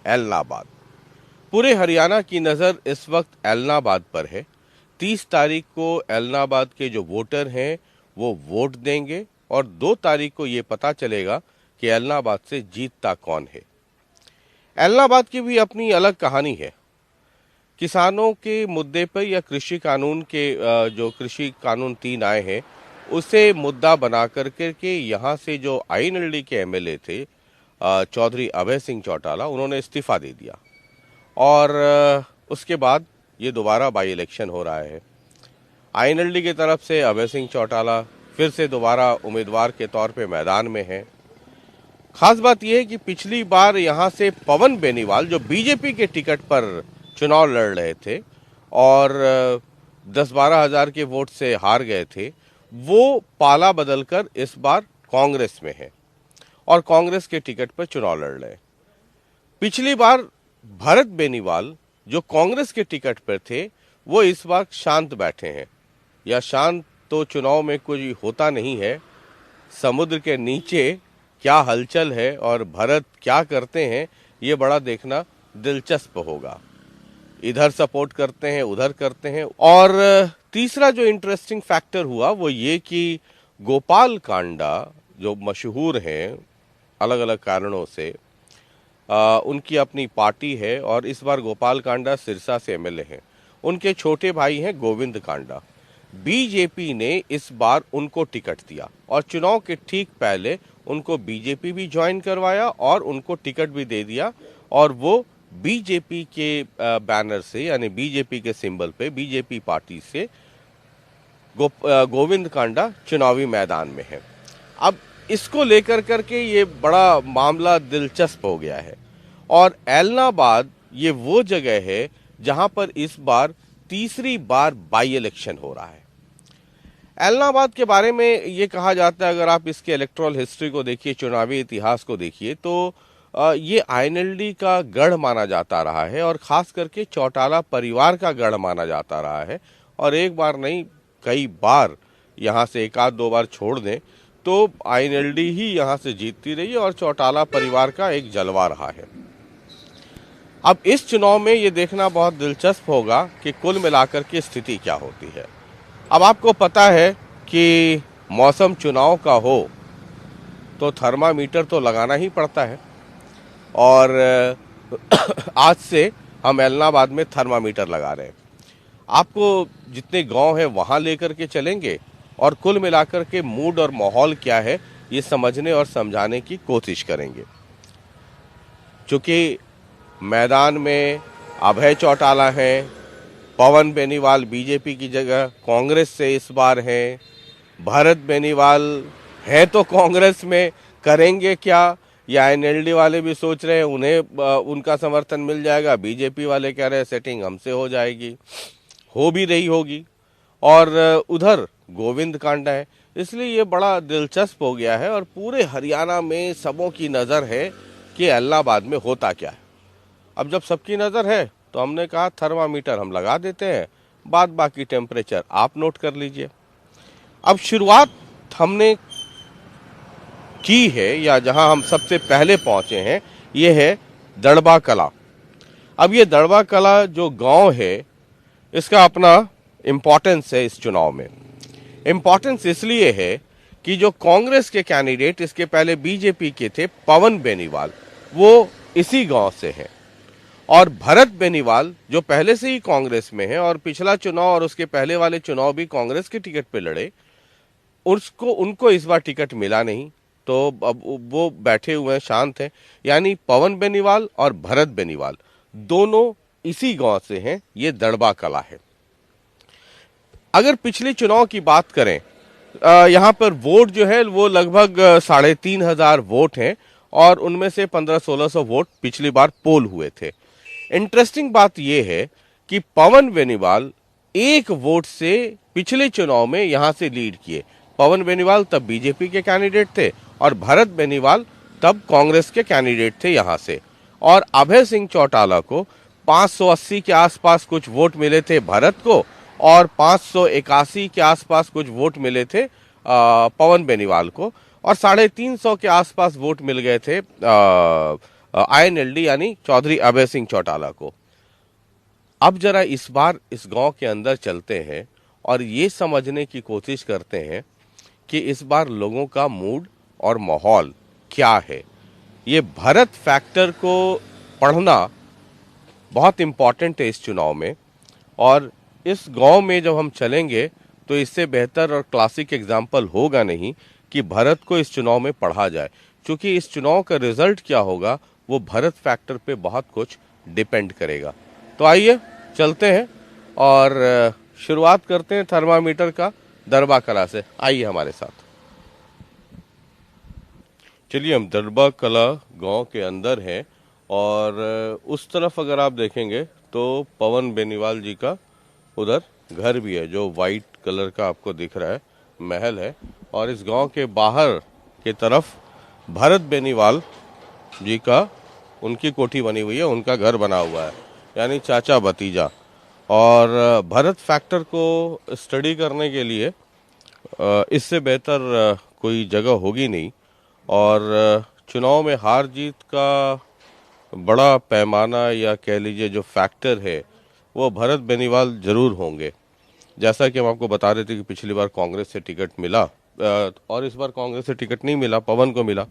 ऐलनाबाद। पूरे हरियाणा की नज़र इस वक्त ऐलनाबाद पर है। 30 तारीख को ऐलनाबाद के जो वोटर हैं वो वोट देंगे और 2 तारीख को ये पता चलेगा कि ऐलनाबाद से जीतता कौन है। ऐलनाबाद की भी अपनी अलग कहानी है। किसानों के मुद्दे पर या कृषि कानून के जो कृषि कानून 3 आए हैं उसे मुद्दा बना करके यहाँ से जो आईनएलडी के एमएलए थे चौधरी अभय सिंह चौटाला, उन्होंने इस्तीफा दे दिया और उसके बाद ये दोबारा बाई इलेक्शन हो रहा है। आईएनएलडी की तरफ से अभय सिंह चौटाला फिर से दोबारा उम्मीदवार के तौर पे मैदान में है। खास बात यह है कि पिछली बार यहाँ से पवन बेनीवाल जो बीजेपी के टिकट पर चुनाव लड़ रहे थे और 10-12 हजार के वोट से हार गए थे, वो पाला बदलकर इस बार कांग्रेस में है और कांग्रेस के टिकट पर चुनाव लड़ रहे हैं। पिछली बार भरत बेनीवाल जो कांग्रेस के टिकट पर थे वो इस बार शांत बैठे हैं, या शांत तो चुनाव में कुछ होता नहीं है। समुद्र के नीचे क्या हलचल है और भरत क्या करते हैं ये बड़ा देखना दिलचस्प होगा। इधर सपोर्ट करते हैं, उधर करते हैं। और तीसरा जो इंटरेस्टिंग फैक्टर हुआ वो ये कि गोपाल कांडा जो मशहूर हैं अलग अलग कारणों से, उनकी अपनी पार्टी है और इस बार गोपाल कांडा सिरसा से एमएलए हैं। उनके छोटे भाई हैं गोविंद कांडा। बीजेपी ने इस बार उनको टिकट दिया और चुनाव के ठीक पहले उनको बीजेपी भी ज्वाइन करवाया और उनको टिकट भी दे दिया और वो बीजेपी के बैनर से यानी बीजेपी के सिंबल पे बीजेपी पार्टी से गोविंद कांडा चुनावी मैदान में है। अब इसको लेकर करके ये बड़ा मामला दिलचस्प हो गया है और ऐलनाबाद ये वो जगह है जहां पर इस बार तीसरी बार बाई इलेक्शन हो रहा है। ऐलनाबाद के बारे में ये कहा जाता है, अगर आप इसके इलेक्टोरल हिस्ट्री को देखिए, चुनावी इतिहास को देखिए, तो ये आईएनएलडी का गढ़ माना जाता रहा है और खास करके चौटाला परिवार का गढ़ माना जाता रहा है। और एक बार नहीं कई बार यहाँ से 1-2 बार छोड़ दें तो आईएनएलडी ही यहाँ से जीतती रही है और चौटाला परिवार का एक जलवा रहा है। अब इस चुनाव में ये देखना बहुत दिलचस्प होगा कि कुल मिलाकर की स्थिति क्या होती है। अब आपको पता है कि मौसम चुनाव का हो तो थर्मामीटर तो लगाना ही पड़ता है और आज से हम ऐलनाबाद में थर्मामीटर लगा रहे हैं। आपको जितने गांव हैं वहां लेकर के चलेंगे और कुल मिलाकर के मूड और माहौल क्या है ये समझने और समझाने की कोशिश करेंगे। चूंकि मैदान में अभय चौटाला हैं, पवन बेनीवाल बीजेपी की जगह कांग्रेस से इस बार हैं, भरत बेनीवाल हैं तो कांग्रेस में, करेंगे क्या, या आईएनएलडी वाले भी सोच रहे हैं उन्हें उनका समर्थन मिल जाएगा, बीजेपी वाले कह रहे हैं सेटिंग हमसे हो जाएगी, हो भी रही होगी, और उधर गोविंद कांडा है। इसलिए ये बड़ा दिलचस्प हो गया है और पूरे हरियाणा में सबों की नज़र है कि ऐलनाबाद में होता क्या है। अब जब सबकी नज़र है तो हमने कहा थर्मामीटर हम लगा देते हैं, बाद बाकी टेम्परेचर आप नोट कर लीजिए। अब शुरुआत हमने की है या जहां हम सबसे पहले पहुंचे हैं ये है दड़बा कला। अब ये दड़बा कला जो गांव है इसका अपना इम्पोर्टेंस है इस चुनाव में। इम्पोर्टेंस इसलिए है कि जो कांग्रेस के कैंडिडेट इसके पहले बीजेपी के थे पवन बेनीवाल, वो इसी गांव से हैं और भरत बेनीवाल जो पहले से ही कांग्रेस में है और पिछला चुनाव और उसके पहले वाले चुनाव भी कांग्रेस के टिकट पे लड़े, उनको इस बार टिकट मिला नहीं तो अब वो बैठे हुए हैं, शांत हैं। यानी पवन बेनीवाल और भरत बेनीवाल दोनों इसी गांव से हैं। ये दड़बा कला है। अगर पिछले चुनाव की बात करें, यहाँ पर वोट जो है वो लगभग 3,500 वोट हैं और उनमें से 1500-1600 वोट पिछली बार पोल हुए थे। इंटरेस्टिंग बात यह है कि पवन बेनीवाल 1 वोट से पिछले चुनाव में यहां से लीड किए। पवन बेनीवाल तब बीजेपी के कैंडिडेट थे और भरत बेनीवाल तब कांग्रेस के कैंडिडेट थे यहां से। और अभय सिंह चौटाला को 580 के आसपास कुछ वोट मिले थे भरत को और 581 के आसपास कुछ वोट मिले थे पवन बेनीवाल को और 350 के आसपास वोट मिल गए थे INLD यानी चौधरी अभय सिंह चौटाला को। अब जरा इस बार इस गांव के अंदर चलते हैं और ये समझने की कोशिश करते हैं कि इस बार लोगों का मूड और माहौल क्या है। ये भरत फैक्टर को पढ़ना बहुत इम्पॉर्टेंट है इस चुनाव में, और इस गांव में जब हम चलेंगे तो इससे बेहतर और क्लासिक एग्जाम्पल होगा नहीं कि भरत को इस चुनाव में पढ़ा जाए, क्योंकि इस चुनाव का रिजल्ट क्या होगा वो भरत फैक्टर पे बहुत कुछ डिपेंड करेगा। तो आइए चलते हैं और शुरुआत करते हैं थर्मामीटर का दरबा कला से। आइए हमारे साथ। चलिए, हम दरबा कला गांव के अंदर हैं और उस तरफ अगर आप देखेंगे तो पवन बेनीवाल जी का उधर घर भी है, जो वाइट कलर का आपको दिख रहा है, महल है। और इस गांव के बाहर के तरफ भरत बेनीवाल जी का उनकी कोठी बनी हुई है, उनका घर बना हुआ है, यानी चाचा भतीजा। और भरत फैक्टर को स्टडी करने के लिए इससे बेहतर कोई जगह होगी नहीं। और चुनाव में हार जीत का बड़ा पैमाना या कह लीजिए जो फैक्टर है वो भरत बेनीवाल जरूर होंगे। जैसा कि हम आपको बता रहे थे कि पिछली बार कांग्रेस से टिकट मिला और इस बार कांग्रेस से टिकट नहीं मिला, पवन को मिला।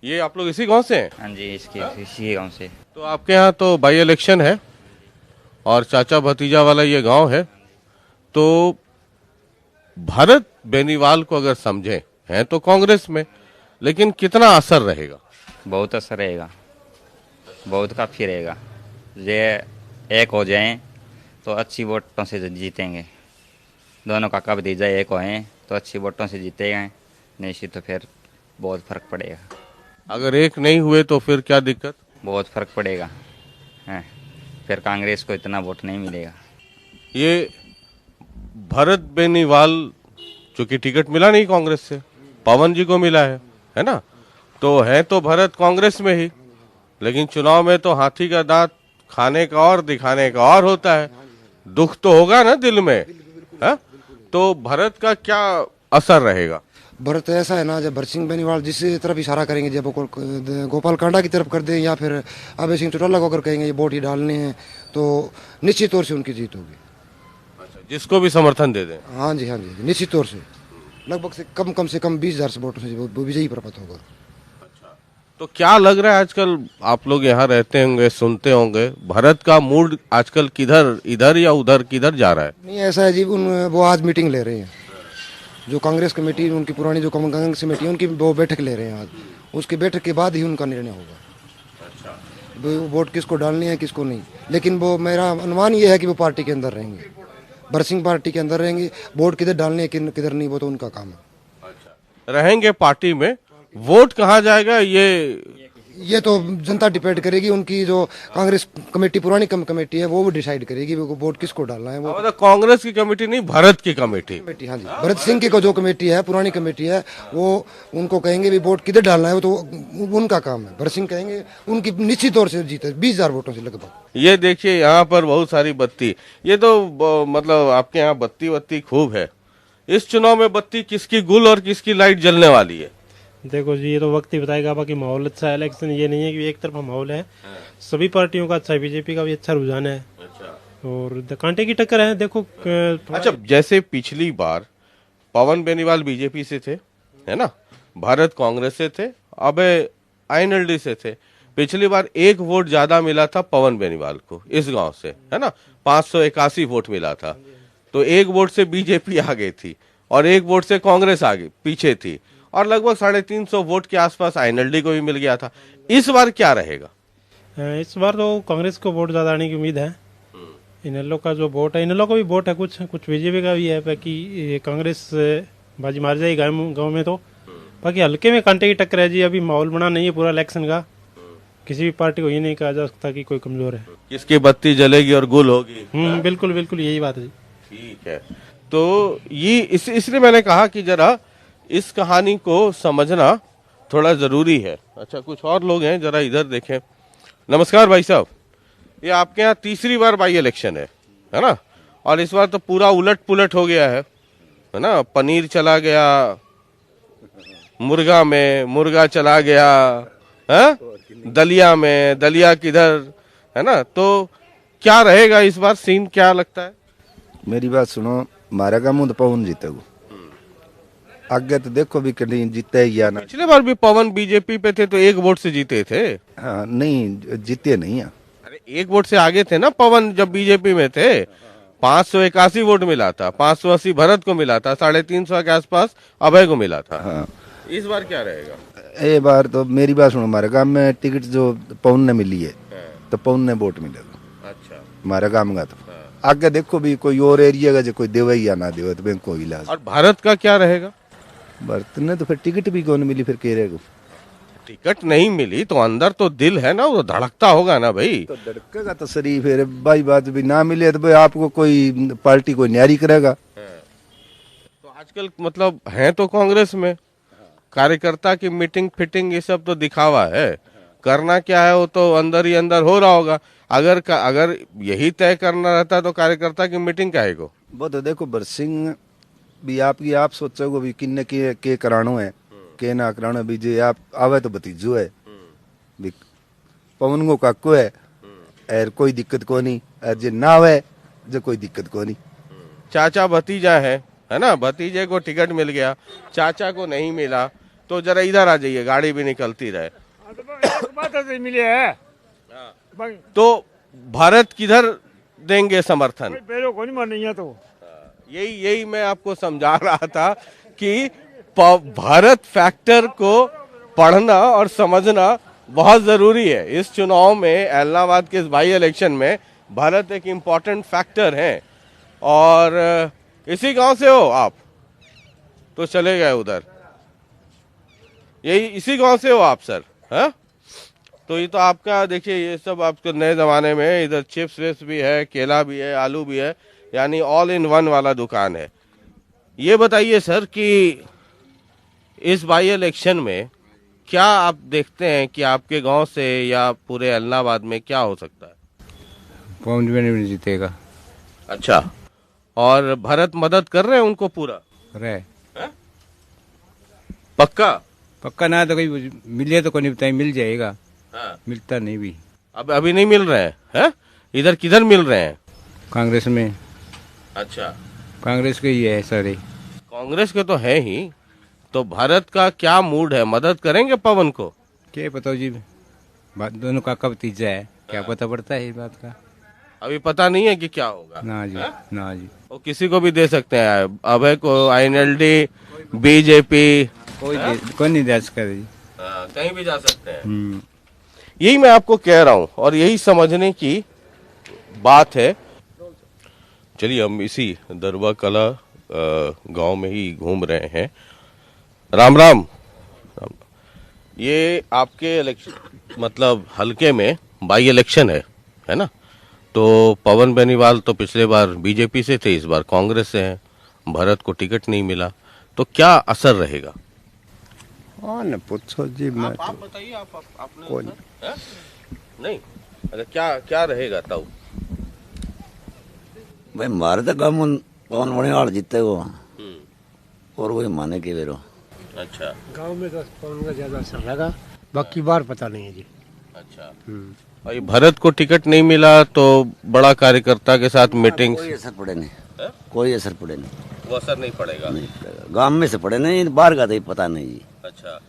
ये आप लोग इसी गांव से हैं? हाँ जी, इसी गांव से। तो आपके यहाँ तो बाई इलेक्शन है और चाचा भतीजा वाला ये गांव है, तो भरत बेनीवाल को अगर समझें, हैं तो कांग्रेस में, लेकिन कितना असर रहेगा? बहुत असर रहेगा, बहुत काफी रहेगा। ये एक हो जाएं तो अच्छी वोटों से जीतेंगे। दोनों काका भतीजा एक होएं तो अच्छी वोटों से जीतेंगे, नहीं तो फिर बहुत फर्क पड़ेगा। अगर एक नहीं हुए तो फिर क्या दिक्कत? बहुत फर्क पड़ेगा हैं, फिर कांग्रेस को इतना वोट नहीं मिलेगा। ये भरत बेनीवाल चूंकि टिकट मिला नहीं कांग्रेस से, पवन जी को मिला है ना, तो है तो भरत कांग्रेस में ही, लेकिन चुनाव में तो हाथी का दांत खाने का और दिखाने का और होता है। दुख तो होगा ना दिल में, है? तो भरत का क्या असर रहेगा? भरत ऐसा है ना, जब भरत सिंह बेनीवाल जिस तरफ इशारा करेंगे, जब गोपाल कांडा की तरफ कर दें या फिर अभय सिंह चौटाला को अगर कहेंगे ये वोट ही डालने हैं, तो निश्चित तौर से उनकी जीत होगी। अच्छा, जिसको भी समर्थन दे दें? हाँ जी, हाँ जी, निश्चित तौर से लगभग से कम 20,000 से वोटों से वो विजयी प्राप्त होगा। तो क्या लग रहा है, आजकल आप लोग यहाँ रहते होंगे, सुनते होंगे, भरत का मूड आजकल किधर, इधर या उधर, किधर जा रहा है? नहीं, ऐसा है जी, वो आज मीटिंग ले रहे हैं, जो कांग्रेस कमेटी, उनकी पुरानी जो कांग्रेस कमेटी है, उनकी वो बैठक ले रहे हैं आज। उसकी बैठक के बाद ही उनका निर्णय होगा। अच्छा, वोट किसको डालनी है किसको नहीं। लेकिन वो मेरा अनुमान ये है कि वो पार्टी के अंदर रहेंगे, भरत सिंह पार्टी के अंदर रहेंगे। वोट किधर डालने हैं किधर नहीं, वो तो उनका काम है। अच्छा, रहेंगे पार्टी में, वोट कहाँ जाएगा ये तो जनता डिपेंड करेगी। उनकी जो कांग्रेस कमेटी, पुरानी कमेटी है, वो डिसाइड करेगी वो वोट किसको डालना है। वो मतलब कांग्रेस की कमेटी नहीं, भरत की कमेटी। हाँ जी, भरत सिंह की जो कमेटी है, पुरानी कमेटी है, वो उनको कहेंगे भी वोट किधर डालना है, वो तो उनका काम है। भरत सिंह कहेंगे, उनकी निश्चित तौर से जीते 20,000 वोटों से लगभग। ये देखिए यहाँ पर बहुत सारी बत्ती, ये तो मतलब आपके यहाँ बत्ती खूब है। इस चुनाव में बत्ती किसकी गुल और किसकी लाइट जलने वाली है? देखो जी, ये तो वक्त ही बताएगा। बाकी माहौल अच्छा है, इलेक्शन ये नहीं है कि एक तरफा माहौल है, सभी पार्टियों का अच्छा है, बीजेपी का भी अच्छा रुझान है। अच्छा। और कांटे की टक्कर है, देखो। अच्छा, जैसे पिछली बार पवन बेनीवाल बीजेपी से थे, है ना, भारत कांग्रेस से थे, अब INLD से थे। पिछली बार एक वोट ज्यादा मिला था पवन बेनीवाल को इस गांव से, है ना, 581 वोट मिला था। तो एक वोट से बीजेपी आगे थी और एक वोट से कांग्रेस आगे पीछे थी, और लगभग 350 वोट के आसपास INLD को भी मिल गया था। इस बार क्या रहेगा? इस बार तो कांग्रेस को वोट ज्यादा आने की उम्मीद है। इनेलो का जो वोट है, इनेलो का भी वोट है, कुछ बीजेपी का भी है। बाकी कांग्रेस बाजी मार जाएगी गाँव में। तो बाकी हल्के में कांटे की टक्कर है जी। अभी माहौल बना नहीं है पूरा इलेक्शन का, किसी भी पार्टी को ये नहीं कहा जा सकता कि कोई कमजोर है। किसकी बत्ती जलेगी और गुल होगी। बिल्कुल बिल्कुल यही बात है जी। ठीक है, तो ये इसलिए मैंने कहा कि जरा इस कहानी को समझना थोड़ा जरूरी है। अच्छा, कुछ और लोग हैं, जरा इधर देखें। नमस्कार भाई साहब, ये आपके यहाँ तीसरी बार बाई इलेक्शन है ना, और इस बार तो पूरा उलट पुलट हो गया है ना। पनीर चला गया मुर्गा में, मुर्गा चला गया है, दलिया में, दलिया किधर, है ना? तो क्या रहेगा इस बार, सीन क्या लगता है? मेरी बात सुनो, हमारा काम तो पवन जीतेगा। आगे तो देखो भी कहीं जीते या ना। पिछले बार भी पवन बीजेपी पे थे तो 1 वोट से जीते थे। हाँ, नहीं जीते नहीं है। अरे 1 वोट से आगे थे ना पवन जब बीजेपी में थे। 581 वोट मिला था, 580 भरत को मिला था, 350 के आसपास अभय को मिला था। हाँ, इस बार क्या रहेगा? ये बार तो मेरी बात सुनो, हमारे गांव में टिकट जो पवन ने मिली है तो पवन ने वोट मिलेगा। अच्छा। हमारे गांव का तो आगे देखो भी कोई और एरिया का जो कोई देवे या ना देवे तो बैंक को इलाज। और भारत का क्या रहेगा? भारत ने तो फिर टिकट भी कौन मिली, फिर कह रहेगा टिकट नहीं मिली तो अंदर तो दिल है ना, वो धड़कता होगा ना भाई। तो धड़केगा तो शरीफ है भाई। बात भी ना मिले तो भाई आपको कोई पार्टी कोई न्यारी करेगा। तो आजकल मतलब है तो कांग्रेस में कार्यकर्ता की मीटिंग फिटिंग ये सब तो दिखावा है। करना क्या है वो तो अंदर ही अंदर हो रहा होगा। अगर यही तय करना रहता तो कार्यकर्ता की मीटिंग काहे को? वो तो देखो बरसिंह भी आपकी आप सोचोगे भी किन्ने के करानो है के ना करानो भी जे आप आवे तो भतीजो है भी पवन को काको है और कोई दिक्कत को नहीं, और जे ना आवे जो कोई दिक्कत को नहीं। चाचा भतीजा है ना? भतीजे को टिकट मिल गया, चाचा को नहीं मिला तो जरा इधर आ जाइए, गाड़ी भी निकलती रहे। मिले है तो भारत किधर देंगे समर्थन? पैरों को नहीं मानेंगे तो यही मैं आपको समझा रहा था कि भारत फैक्टर को पढ़ना और समझना बहुत जरूरी है। इस चुनाव में, एलनाबाद के इस बाई इलेक्शन में भारत एक इम्पोर्टेंट फैक्टर है। और इसी गांव से हो आप तो चले गए उधर, यही इसी गांव से हो आप सर? हाँ, तो ये तो आपका देखिए, ये सब आपको नए जमाने में इधर चिप्स विप्स भी है, केला भी है, आलू भी है, यानी ऑल इन वन वाला दुकान है। ये बताइए सर कि इस बाई इलेक्शन में क्या आप देखते हैं कि आपके गांव से या पूरे इलाहाबाद में क्या हो सकता है? पवन भी जीतेगा। अच्छा, और भरत मदद कर रहे हैं उनको पूरा? रहे पक्का? पक्का ना तो कोई मिले तो कोई बताइए, मिल जाएगा। हाँ। मिलता नहीं भी। अब अभी नहीं मिल रहे हैं? इधर किधर मिल रहे हैं? कांग्रेस में। अच्छा, कांग्रेस के ही है सारे। कांग्रेस के तो है ही। तो भारत का क्या मूड है, मदद करेंगे पवन को? क्या पता जी, बात दोनों का कब तीजा है, क्या पता पड़ता है इस बात का? अभी पता नहीं है कि क्या होगा। ना जी, ना जी। वो किसी को भी दे सकते हैं, अभय को, INLD, बीजेपी, कोई नहीं दे सकता जी। कहीं भी जा सकते हैं। यही मैं आपको कह रहा हूं और यही समझने की बात है। चलिए, हम इसी दरबा कला गांव में ही घूम रहे हैं। राम राम। ये आपके इलेक्शन मतलब हलके में बाई इलेक्शन है ना? तो पवन बेनीवाल तो पिछले बार बीजेपी से थे, इस बार कांग्रेस से हैं। भरत को टिकट नहीं मिला, तो क्या असर रहेगा? न पूछो जी, मैं आप बताइए, आपने कौन नहीं, अगर क्या रहेगा तब? भाई मारे तो कम कौन बने वाल जीते वो और वही माने के बेरो। अच्छा, गांव में तो पवन का ज्यादा असर लगा, बाकी बार पता नहीं है जी। अच्छा। और ये भरत को टिकट नहीं मिला तो बड़ा कार्यकर्ता के साथ मीटिंग, कोई असर पड़े नहीं, कोई असर पड़े नहीं, वो असर नहीं पड़ेगा। नहीं पड़ेगा। गांव में से पड़े नहीं, बाहर का तो पता नहीं जी। अच्छा,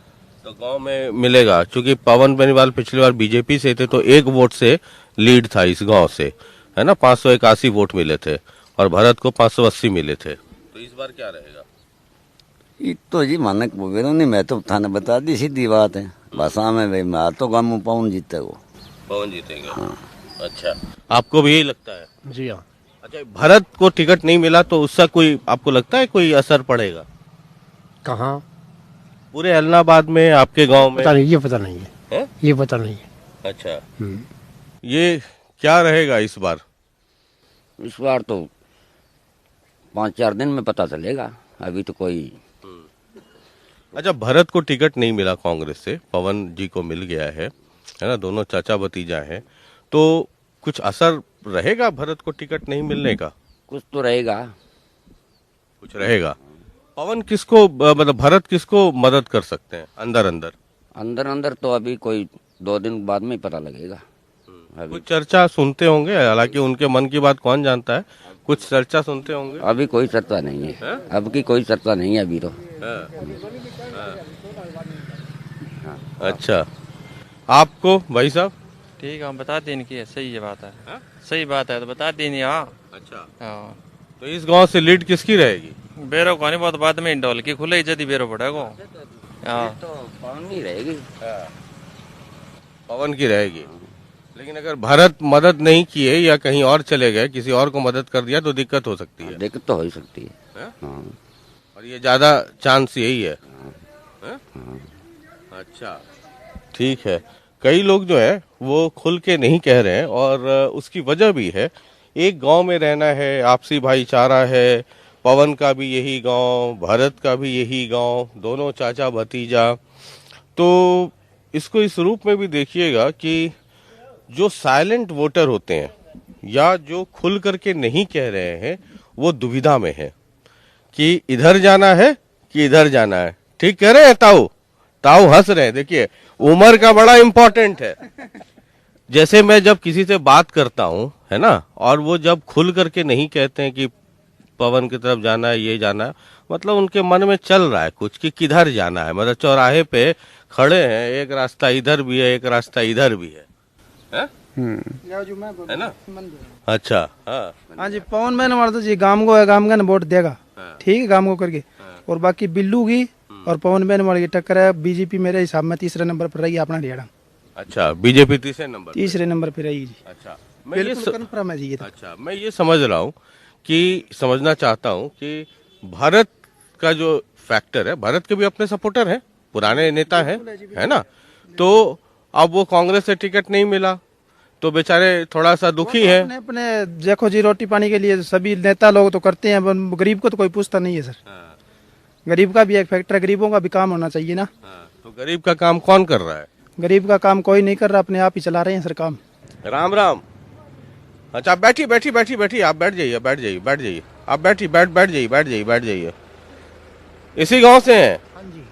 तो गांव में मिलेगा, क्योंकि पवन बेनीवाल पिछली बार बीजेपी से थे तो 1 वोट से लीड था इस गांव से, है ना? 581 वोट मिले थे और भरत को 580 मिले थे। तो इस बार क्या रहेगा? ये तो जी माने बेरो नहीं, मैं तो थाने बता दी, सीधी बात है भाषा में। भाई मार तो गांव में पवन जीते वो, पवन जीतेंगे। हाँ। अच्छा, आपको भी यही लगता है? जी हाँ। अच्छा, भरत को टिकट नहीं मिला तो उसका कोई आपको लगता है कोई असर पड़ेगा? कहाँ? पूरे इलाहाबाद में, आपके गांव में? पता नहीं, ये पता नहीं है, ये पता नहीं है। अच्छा, ये क्या रहेगा इस बार? इस बार तो 5-4 दिन में पता चलेगा, अभी तो कोई। अच्छा, भरत को टिकट नहीं मिला कांग्रेस से, पवन जी को मिल गया है ना? दोनों चाचा भतीजा हैं, तो कुछ असर रहेगा भरत को टिकट नहीं मिलने का? कुछ तो रहेगा, कुछ रहेगा। पवन किसको मतलब भरत किसको मदद कर सकते हैं अंदर अंदर? अंदर अंदर तो अभी कोई 2 दिन बाद में ही पता लगेगा। अभी कुछ चर्चा सुनते होंगे, हालांकि उनके मन की बात कौन जानता है, कुछ चर्चा सुनते होंगे। अभी कोई चर्चा नहीं है, अब की कोई चर्चा नहीं है अभी तो। अच्छा, आपको भाई साहब? ठीक है, हम बताते इनकी है, सही है बात है। सही बात है तो बताते नहीं। हाँ अच्छा, हाँ, तो इस गांव से लीड किसकी रहेगी? बेरो को नहीं, बहुत बाद में इंडोल की खुले जदी बेरो पड़ेगा। हाँ तो पवन नहीं रहेगी, पवन की रहेगी। लेकिन अगर भारत मदद नहीं किए या कहीं और चले गए, किसी और को मदद कर दिया तो दिक्कत हो सकती है। दिक्कत तो हो ही सकती है। हैं? हाँ और ये ज्यादा चांस यही है। हैं? अच्छा, ठीक है। कई लोग जो है वो खुल के नहीं कह रहे हैं और उसकी वजह भी है। एक गांव में रहना है, आपसी भाईचारा है, पवन का भी यही गांव, भरत का भी यही गांव, दोनों चाचा भतीजा। तो इसको इस रूप में भी देखिएगा कि जो साइलेंट वोटर होते हैं या जो खुल करके नहीं कह रहे हैं, वो दुविधा में है कि इधर जाना है कि इधर जाना है। ठीक कह रहे हैं ताऊ? ताऊ हंस रहे हैं। देखिए, उम्र का बड़ा इंपॉर्टेंट है। जैसे मैं जब किसी से बात करता हूँ, है ना, और वो जब खुल करके नहीं कहते हैं कि पवन की तरफ जाना है, ये जाना है, मतलब उनके मन में चल रहा है कुछ कि किधर जाना है। मतलब चौराहे पे खड़े हैं, एक रास्ता इधर भी है, एक रास्ता इधर भी है ना? अच्छा, हाँ जी, पवन बहन हमारा तो जी गांव को है, गांव का वोट देगा। ठीक है, गांव को करके। और बाकी बिल्लू की और पवन बहन हमारी टक्कर है। बीजेपी मेरे हिसाब में तीसरे नंबर पर रही अपना हरियाणा। अच्छा, बीजेपी तीसरे नंबर पे रहेगी जी। अच्छा, बिल्कुल कन्फर्म है जी ये तो। अच्छा, मैं ये समझ रहा हूँ कि समझना चाहता हूँ कि भारत का जो फैक्टर है, भारत के भी अपने सपोर्टर हैं, पुराने नेता हैं, है ना? तो अब वो कांग्रेस से टिकट नहीं मिला तो बेचारे थोड़ा सा दुखी हैं। अपने अपने देखो जी, रोटी पानी के लिए सभी नेता लोग तो करते हैं, गरीब को तो कोई पूछता नहीं है सर। गरीब का भी एक फैक्टर है, गरीबों का भी काम होना चाहिए ना। तो गरीब का काम कौन कर रहा है? गरीब का काम कोई नहीं कर रहा, अपने आप ही चला रहे हैं सर काम। राम राम। अच्छा, बैठी बैठी बैठी बैठी, आप बैठ जाइए, बैठ जाइए, बैठ जाइए, आप बैठ जाइए, बैठ जाइए, बैठ जाइए। इसी गांव से हैं? हाँ जी।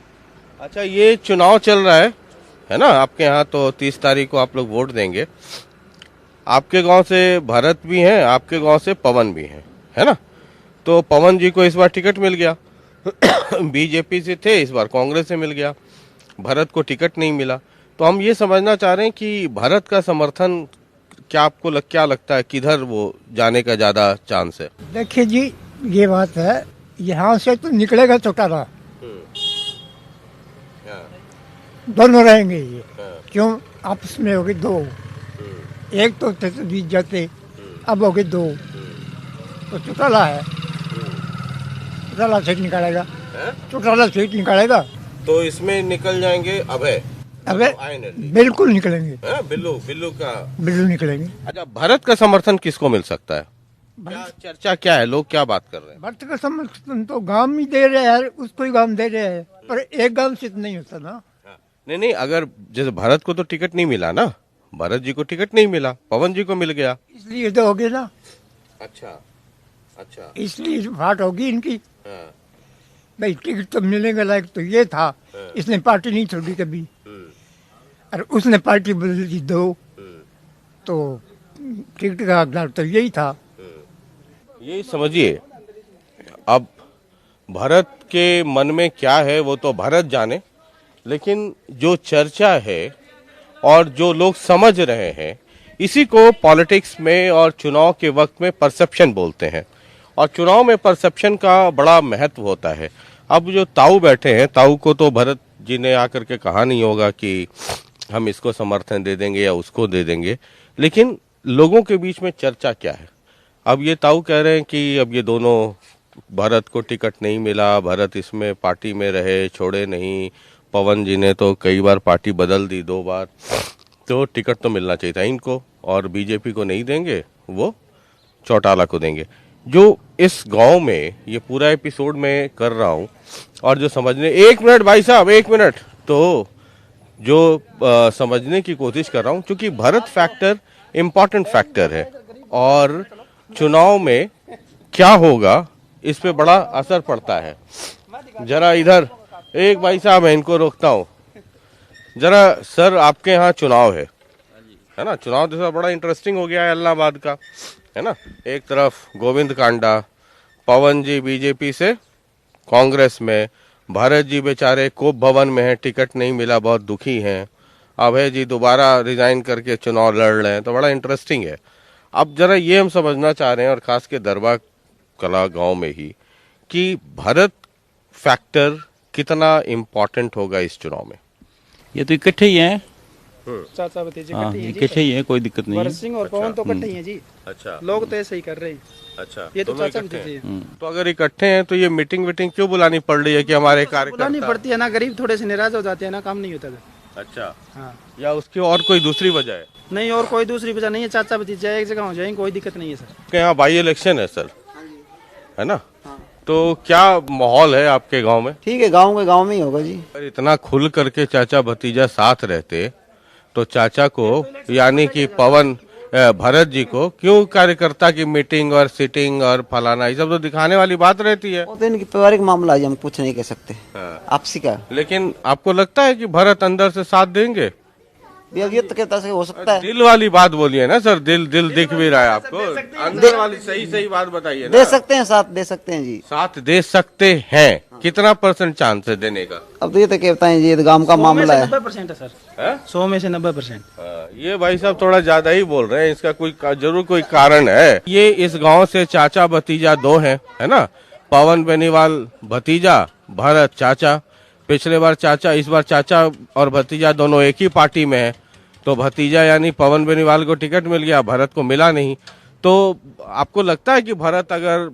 अच्छा, ये चुनाव चल रहा है ना आपके यहाँ? तो 30 तारीख को आप लोग वोट देंगे। आपके गांव से भरत भी हैं, आपके गांव से पवन भी हैं, है ना? तो पवन जी को इस बार टिकट मिल गया। बीजेपी से थे, इस बार कांग्रेस से मिल गया। भरत को टिकट नहीं मिला। तो हम ये समझना चाह रहे हैं कि भरत का समर्थन क्या आपको क्या लगता है, किधर वो जाने का ज्यादा चांस है? देखिए जी, ये बात है, यहाँ से तो निकलेगा चौटाला, दोनों रहेंगे ये। क्यों? आपस में हो गए दो, एक तो बीत जाते, अब हो गए दो, तो चौटाला है, चौटाला सीट निकालेगा, चौटाला सीट निकालेगा। तो इसमें निकल जाएंगे अभय? अबे बिल्कुल निकलेंगे। बिल्लू निकलेंगे। अच्छा, भरत का समर्थन किसको मिल सकता है? क्या चर्चा क्या है, लोग क्या बात कर रहे हैं? भरत का समर्थन तो गांव ही दे रहे हैं, उसको ही गांव दे रहे हैं, पर एक गांव से तो नहीं होता ना। नहीं, अगर जैसे भरत को तो टिकट नहीं मिला ना, भरत जी को टिकट नहीं मिला, पवन जी को मिल गया, इसलिए तो हो गया ना। अच्छा, इसलिए फाट होगी इनकी। भाई टिकट तो मिलेगा लायक तो ये था, इसने पार्टी नहीं छोड़ी कभी, और उसने पार्टी बदल दी दो, तो टिकट का हकदार तो यही था। यही समझिए, अब भरत के मन में क्या है वो तो भरत जाने, लेकिन जो चर्चा है और जो लोग समझ रहे हैं, इसी को पॉलिटिक्स में और चुनाव के वक्त में परसेप्शन बोलते हैं। और चुनाव में परसेप्शन का बड़ा महत्व होता है। अब जो ताऊ बैठे हैं, ताऊ को तो भरत जी ने आकर के कहा नहीं होगा कि हम इसको समर्थन दे देंगे या उसको दे देंगे, लेकिन लोगों के बीच में चर्चा क्या है? अब ये ताऊ कह रहे हैं कि अब ये दोनों, भरत को टिकट नहीं मिला, भरत इसमें पार्टी में रहे, छोड़े नहीं, पवन जी ने तो कई बार पार्टी बदल दी, 2 बार, तो टिकट तो मिलना चाहिए था इनको, और बीजेपी को नहीं देंगे, वो चौटाला को देंगे। जो इस गांव में ये पूरा एपिसोड में कर रहा हूं, और जो समझने, 1 मिनट भाई साहब, 1 मिनट, तो जो समझने की कोशिश कर रहा हूं, क्योंकि भरत फैक्टर इम्पोर्टेंट फैक्टर है और चुनाव में क्या होगा इस पे बड़ा असर पड़ता है। जरा इधर एक भाई साहब है, इनको रोकता हूं, जरा सर आपके यहाँ चुनाव है ना, चुनाव जैसा बड़ा इंटरेस्टिंग हो गया है इलाहाबाद का, है ना। एक तरफ गोविंद कांडा, पवन जी बीजेपी से कांग्रेस में, भरत जी बेचारे कोप भवन में हैं, टिकट नहीं मिला, बहुत दुखी हैं, अभय जी दोबारा रिजाइन करके चुनाव लड़ रहे हैं, तो बड़ा इंटरेस्टिंग है। अब जरा ये हम समझना चाह रहे हैं, और खास के दरबा कला गांव में ही, कि भरत फैक्टर कितना इम्पोर्टेंट होगा इस चुनाव में। ये तो इकट्ठे ही हैं, चाचा भतीजे हाँ इकट्ठे ही हैं जी। इकट्ठे ही हैं, कोई दिक्कत नहीं भरत है। सिंह और पवन तो इकट्ठे ही हैं जी। अच्छा, लोग तो ऐसे ही कर रहे हैं। अच्छा, ये तो दोनों चाचा इकट्ठे भतीजे हैं। हैं। तो अगर इकट्ठे हैं तो ये मीटिंग क्यों बुलानी पड़ रही है कि हमारे बुलानी कार्यकर्ता। पड़ती है ना, गरीब थोड़े से निराश हो जाते हैं ना, काम नहीं होता था। अच्छा, हाँ, या उसकी और कोई दूसरी वजह है? नहीं और कोई दूसरी वजह नहीं है, चाचा भतीजा एक जगह हो जाएंगे, कोई दिक्कत नहीं है सर। आपके यहाँ बाई इलेक्शन है सर, है ना, तो क्या माहौल है आपके गांव में? ठीक है, गांव में ही होगा जी। अगर इतना खुल करके चाचा भतीजा साथ रहते तो चाचा को यानी कि पवन भरत जी को क्यों कार्यकर्ता की मीटिंग और सिटिंग और फलाना ये सब तो दिखाने वाली बात रहती है। वो तो इनकी पारिवारिक मामला है, हम कुछ नहीं कह सकते आपसी का। लेकिन आपको लगता है कि भरत अंदर से साथ देंगे? अब ये तो कहता से हो सकता है। दिल वाली बात बोलिए ना सर, दिल दिख भी रहा है आपको, अंदर वाली सही बात बताइए। दे सकते हैं, साथ दे सकते हैं जी। साथ दे सकते हैं, कितना % चांस है देने का? अब तो ये तो कहता है जी, ये गांव का मामला है। 90% है सर, 100 में से 90%। ये भाई साहब थोड़ा ज्यादा ही बोल रहे हैं, इसका जरूर कोई कारण है। ये इस गांव से चाचा भतीजा दो हैं, है ना, पवन बेनीवाल भतीजा, भरत चाचा। पिछले बार चाचा, इस बार चाचा और भतीजा दोनों एक ही पार्टी में है, तो भतीजा यानी पवन बेनीवाल को टिकट मिल गया, भरत को मिला नहीं। तो आपको लगता है कि भरत अगर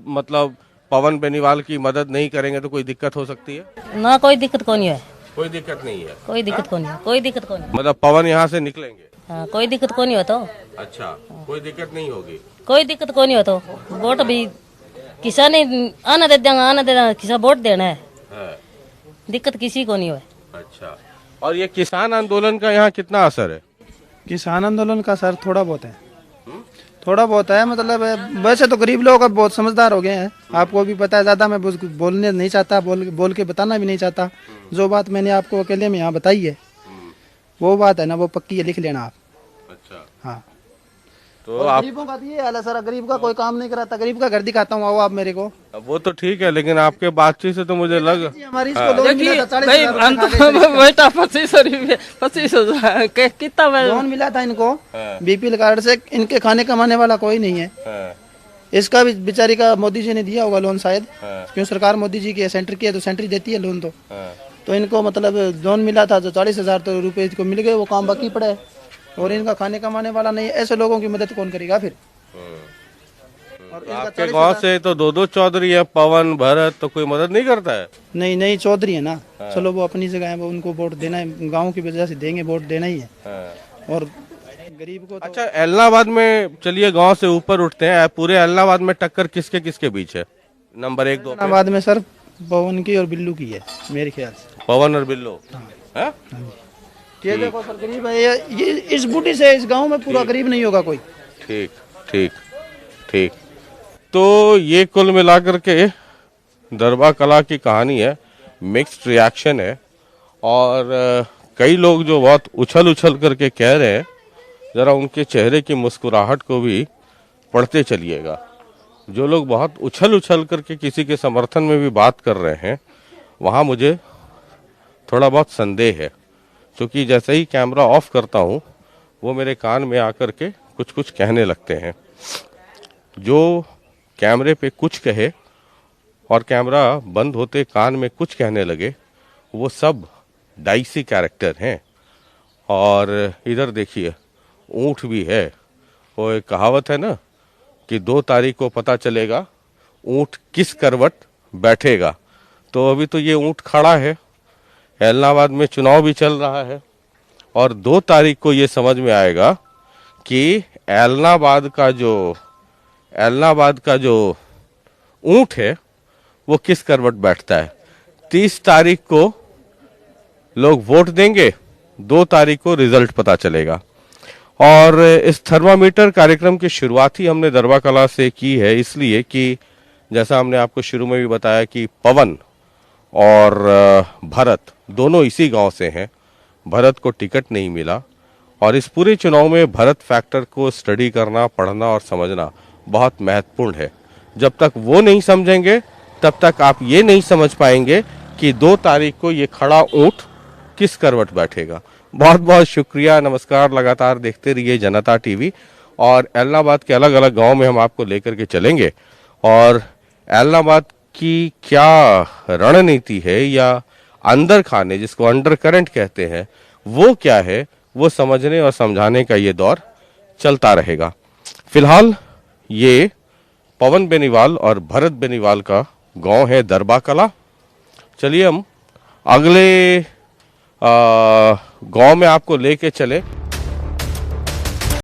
मतलब पवन बेनीवाल की मदद नहीं करेंगे तो कोई दिक्कत हो सकती है? ना, कोई दिक्कत कौन है, कोई दिक्कत नहीं है, कोई दिक्कत कौन है, कोई दिक्कत कौन है। मतलब पवन यहाँ से निकलेंगे? हाँ, कोई दिक्कत कौन हो तो। अच्छा, कोई दिक्कत नहीं होगी, कोई दिक्कत कौन हो तो। वोट भी किसान आना दे देंगे, आना दे देंगे, किसान वोट देना है, दिक्कत किसी को नहीं है। अच्छा, और ये किसान आंदोलन का यहाँ कितना असर है? किसान आंदोलन का सर थोड़ा बहुत है, थोड़ा बहुत है, मतलब वैसे तो गरीब लोग अब बहुत समझदार हो गए हैं, आपको भी पता है। ज्यादा मैं बोलने नहीं चाहता, बोल के बताना भी नहीं चाहता। जो बात मैंने आपको अकेले में यहाँ बताई है वो बात है ना, वो पक्की है, लिख लेना आप। अच्छा, हाँ, तो गरीबों का ये हाल है सर, गरीब का कोई काम नहीं कराता, गरीब का घर दिखाता हूँ, आओ आप मेरे को। वो तो ठीक है, लेकिन आपके बातचीत से तो मुझे लग हमारी इसको लोन मिला था 25,000 कितना लोन मिला था इनको बीपीएल कार्ड से, इनके खाने कमाने वाला कोई नहीं है। इसका भी बेचारी का मोदी जी ने दिया होगा लोन शायद, क्यों सरकार मोदी जी की सेंटर की है तो सेंटर देती है लोन। तो इनको मतलब लोन मिला था जो 40,000 तो रुपए इसको मिल गए, वो काम बाकी पड़ा है, और इनका खाने कमाने वाला नहीं है। ऐसे लोगों की मदद कौन करेगा फिर? और आपके गांव से तो दो चौधरी है, पवन भरत, तो कोई मदद नहीं करता है? नहीं चौधरी है ना, चलो वो अपनी जगह है, वो उनको वोट देना है, गांव की वजह से देंगे, वोट देना ही है। और गरीब को अच्छा, इलाहाबाद में चलिए गांव से ऊपर उठते हैं, पूरे इलाहाबाद में टक्कर किसके बीच है? नंबर 1 2 इलाहाबाद में सर पवन की और बिल्लू की है मेरे ख्याल से। पवन और बिल्लू है? ये देखो सर, गरीब है ये इस बूटी से इस गांव में पूरा गरीब नहीं होगा कोई। ठीक। तो ये कुल मिलाकर के दरबा कला की कहानी है, मिक्स्ड रिएक्शन है, और कई लोग जो बहुत उछल करके कह रहे हैं, जरा उनके चेहरे की मुस्कुराहट को भी पढ़ते चलिएगा। जो लोग बहुत उछल करके किसी के समर्थन में भी बात कर रहे हैं, वहाँ मुझे थोड़ा बहुत संदेह है, क्योंकि जैसे ही कैमरा ऑफ करता हूँ वो मेरे कान में आकर के कुछ कहने लगते हैं। जो कैमरे पे कुछ कहे और कैमरा बंद होते कान में कुछ कहने लगे, वो सब डाइसी कैरेक्टर हैं। और इधर देखिए, ऊँट भी है। वो एक कहावत है ना कि 2 तारीख को पता चलेगा ऊँट किस करवट बैठेगा। तो अभी तो ये ऊँट खड़ा है, इलाहाबाद में चुनाव भी चल रहा है, और 2 तारीख को ये समझ में आएगा कि इलाहाबाद का जो ऊँट है वो किस करवट बैठता है। 30 तारीख को लोग वोट देंगे, 2 तारीख को रिजल्ट पता चलेगा। और इस थर्मामीटर कार्यक्रम की शुरुआत ही हमने दरबा कला से की है, इसलिए कि जैसा हमने आपको शुरू में भी बताया कि पवन और भरत दोनों इसी गांव से हैं, भरत को टिकट नहीं मिला और इस पूरे चुनाव में भरत फैक्टर को स्टडी करना, पढ़ना और समझना बहुत महत्वपूर्ण है। जब तक वो नहीं समझेंगे तब तक आप ये नहीं समझ पाएंगे कि 2 तारीख को ये खड़ा ऊंट किस करवट बैठेगा। बहुत बहुत शुक्रिया, नमस्कार। लगातार देखते रहिए जनता टीवी और एलनाबाद के अलग अलग गांव में हम आपको लेकर के चलेंगे और एलनाबाद की क्या रणनीति है या अंदर खाने, जिसको अंडर करंट कहते हैं, वो क्या है, वो समझने और समझाने का ये दौर चलता रहेगा। फिलहाल ये पवन बेनीवाल और भरत बेनीवाल का गांव है दरबा कला। चलिए हम अगले गांव में आपको लेके चले।